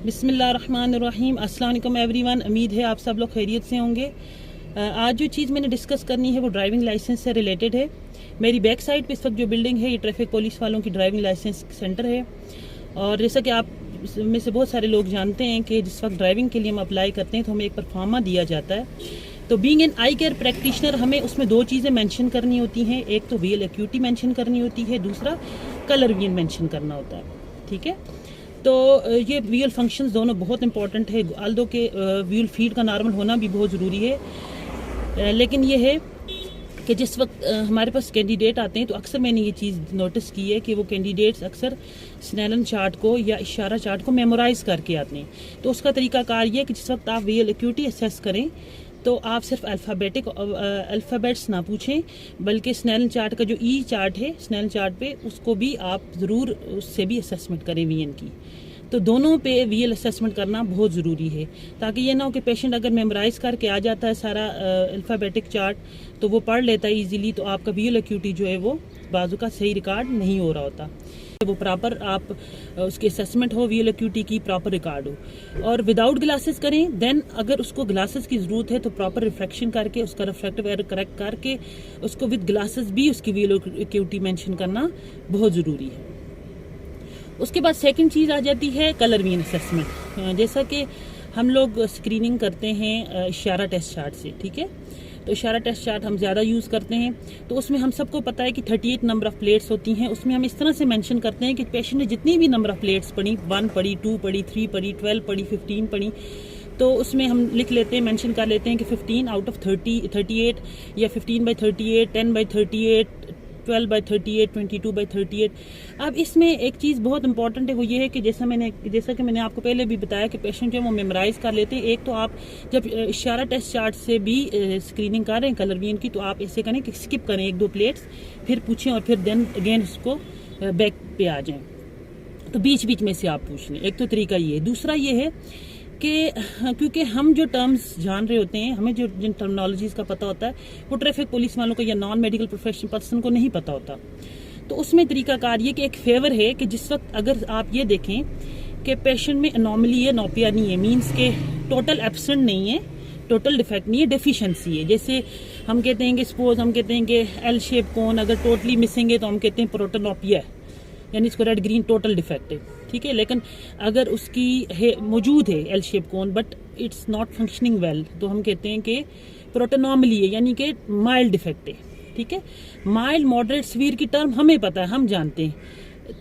बिस्मिल्लाहिर्रहमानिर्रहीम। अस्सलाम वालेकुम एवरीवन। उम्मीद है आप सब लोग खैरियत से होंगे। आज जो चीज़ मैंने डिस्कस करनी है वो ड्राइविंग लाइसेंस से रिलेटेड है। मेरी बैक साइड पे इस वक्त जो बिल्डिंग है ये ट्रैफिक पुलिस वालों की ड्राइविंग लाइसेंस सेंटर है। और जैसा कि आप में से बहुत सारे लोग जानते हैं कि जिस वक्त ड्राइविंग के लिए हम अप्लाई करते हैं तो हमें एक परफॉर्मा दिया जाता है। तो being an I care practitioner हमें उसमें दो चीज़ें मेंशन करनी होती हैं। एक तो व्हील एक्यूटी मेंशन करनी होती है, दूसरा कलर विजन मेंशन करना होता है। ठीक है, तो ये व्हील फंक्शंस दोनों बहुत इंपॉर्टेंट है। आल्दो के व्हील फीड का नॉर्मल होना भी बहुत ज़रूरी है, लेकिन ये है कि जिस वक्त हमारे पास कैंडिडेट आते हैं तो अक्सर मैंने ये चीज़ नोटिस की है कि वो कैंडिडेट्स अक्सर स्नेलन चार्ट को या इशारा चार्ट को मेमोराइज़ करके आते हैं। तो उसका तरीकाकार ये है कि जिस वक्त आप व्हील एक्यूटी असेस करें तो आप सिर्फ अल्फ़ाबेट्स ना पूछें, बल्कि स्नेलन चार्ट का जो ई चार्ट है स्नेलन चार्ट पे उसको भी आप ज़रूर उससे भी असेसमेंट करें वीएन की। तो दोनों पे वीएल असेसमेंट करना बहुत ज़रूरी है, ताकि ये ना हो कि पेशेंट अगर मेमोराइज़ करके आ जाता है सारा अल्फ़ाबेटिक चार्ट तो वो पढ़ लेता है ईजीली, तो आपका वीएल एक्यूटी जो है वो बाजू का सही रिकॉर्ड नहीं हो रहा होता। वो प्रॉपर आप उसकी असेसमेंट हो, वीएल एक्यूटी की प्रॉपर रिकॉर्ड हो। और विदाउट ग्लासेस करें, देन अगर उसको ग्लासेस की ज़रूरत है तो प्रॉपर रिफ्लेक्शन करके उसका रिफ्लेक्टिव एरर करेक्ट करके उसको विद ग्लासेस भी उसकी वीएल एक्यूटी मेंशन करना बहुत ज़रूरी है। उसके बाद सेकंड चीज़ आ जाती है कलर विजन असेसमेंट। जैसा कि हम लोग स्क्रीनिंग करते हैं इशारा टेस्ट चार्ट से, ठीक है, तो इशारा टेस्ट चार्ट हम ज़्यादा यूज़ करते हैं। तो उसमें हम सबको पता है कि 38 नंबर ऑफ़ प्लेट्स होती हैं। उसमें हम इस तरह से मेंशन करते हैं कि पेशेंट ने जितनी भी नंबर ऑफ़ प्लेट्स पढ़ी, 1 पढ़ी, 2 पढ़ी, 3 पढ़ी, 12 पढ़ी, 15 पढ़ी, तो उसमें हम लिख लेते हैं, मेंशन कर लेते हैं कि 15 आउट ऑफ 38 या 15/38, 10/38, 12/38, 22/38। अब इसमें एक चीज़ बहुत इंपॉर्टेंट है, वो ये है कि जैसा कि मैंने आपको पहले भी बताया कि पेशेंट जो है वो मेमोराइज कर लेते हैं। एक तो आप जब इशारा टेस्ट चार्ट से भी स्क्रीनिंग कर रहे हैं कलर विजन की, तो आप ऐसे करें कि स्किप करें 1-2 प्लेट्स, फिर पूछें और फिर देन अगेन उसको बैक पे आ जाएं। तो बीच बीच में से आप पूछ लें। एक तो तरीका ये है। दूसरा ये है कि क्योंकि हम जो टर्म्स जान रहे होते हैं, हमें जो जिन टर्मिनोलॉजीज़ का पता होता है वो ट्रैफिक पुलिस वालों को या नॉन मेडिकल प्रोफेशनल पर्सन को नहीं पता होता। तो उसमें तरीकाकार ये कि एक फेवर है कि जिस वक्त अगर आप ये देखें कि पेशेंट में अनोमली है, नोपिया नहीं है, मीन्स के टोटल एब्सेंट नहीं है, टोटल डिफेक्ट नहीं है, डेफिशिएंसी है। जैसे हम कहते हैं कि सपोज हम कहते हैं कि एल शेप कोन अगर टोटली मिसिंग है तो हम कहते हैं प्रोटोनोपिया है, यानी इसको रेड ग्रीन टोटल डिफेक्ट है, ठीक है। लेकिन अगर उसकी है मौजूद है L shape cone but it's not functioning well, तो हम कहते हैं कि प्रोटोनॉमली है, यानी कि माइल्ड डिफेक्ट है, ठीक है। माइल्ड, मॉडरेट, सीवियर की टर्म हमें पता है, हम जानते हैं,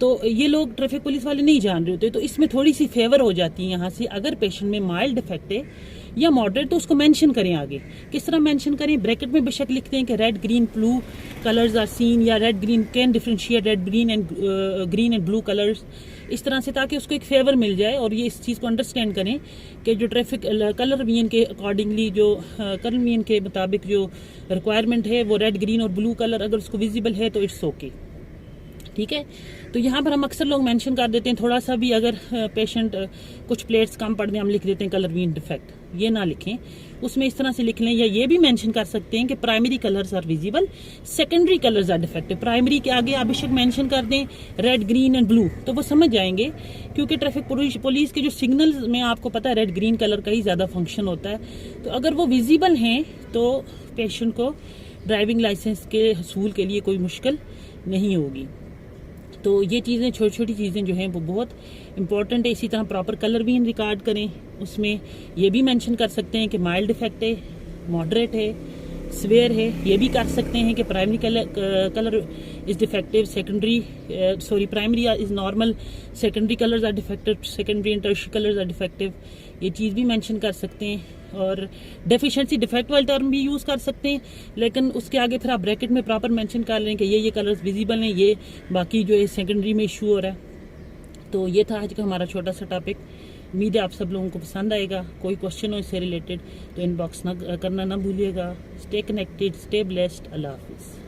तो ये लोग ट्रैफिक पुलिस वाले नहीं जान रहे होते। तो इसमें थोड़ी सी फेवर हो जाती है यहाँ से। अगर पेशेंट में माइल्ड डिफेक्ट है या मॉडरेट तो उसको मेंशन करें आगे। किस तरह मेंशन करें? ब्रैकेट में बेशक लिखते हैं कि red green blue colours are seen, या red green can differentiate red green and blue colours, इस तरह से, ताकि उसको एक फेवर मिल जाए और ये इस चीज़ को अंडरस्टैंड करें कि जो ट्रैफिक कलर विजन के अकॉर्डिंगली, जो कलर विजन के मुताबिक जो रिक्वायरमेंट है वो रेड ग्रीन और ब्लू कलर अगर उसको विजिबल है तो इट्स ओके, ठीक है। तो यहाँ पर हम अक्सर लोग मेंशन कर देते हैं, थोड़ा सा भी अगर पेशेंट कुछ प्लेट्स कम पड़ दें हम लिख देते हैं कलर विजन डिफेक्ट, ये ना लिखें, उसमें इस तरह से लिख लें। या ये भी मेंशन कर सकते हैं कि primary colours are visible, secondary colours are defective. Primary के आगे आप बेशक मेंशन कर दें रेड ग्रीन एंड ब्लू, तो वो समझ जाएंगे, क्योंकि ट्रैफिक पुलिस के जो सिग्नल्स में आपको पता है रेड ग्रीन कलर का ही ज़्यादा फंक्शन होता है। तो अगर वो विजिबल हैं तो पेशेंट को ड्राइविंग लाइसेंस के हसूल के लिए कोई मुश्किल नहीं होगी। तो ये चीज़ें, छोटी छोटी चीज़ें जो हैं वो बहुत इंपॉर्टेंट है। इसी तरह प्रॉपर कलर भी रिकॉर्ड करें, उसमें ये भी मेंशन कर सकते हैं कि माइल्ड डिफेक्ट है, मॉडरेट है, सीवियर है। ये भी कर सकते हैं कि primary colour is defective, primary is normal, secondary colours are defective, secondary and tertiary colours are defective. ये चीज़ भी मेंशन कर सकते हैं। और डेफिशिएंसी डिफेक्ट वाले टर्म भी यूज़ कर सकते हैं, लेकिन उसके आगे फिर आप ब्रैकेट में प्रॉपर मेंशन कर लें कि ये कलर्स विजिबल हैं, ये बाकी जो है सेकेंडरी में इशू हो रहा है। तो ये था आज का हमारा छोटा सा टॉपिक। उम्मीद है आप सब लोगों को पसंद आएगा। कोई क्वेश्चन हो इससे रिलेटेड तो इनबॉक्स करना ना भूलिएगा। Stay connected, stay blessed. अल्लाह हाफिज़।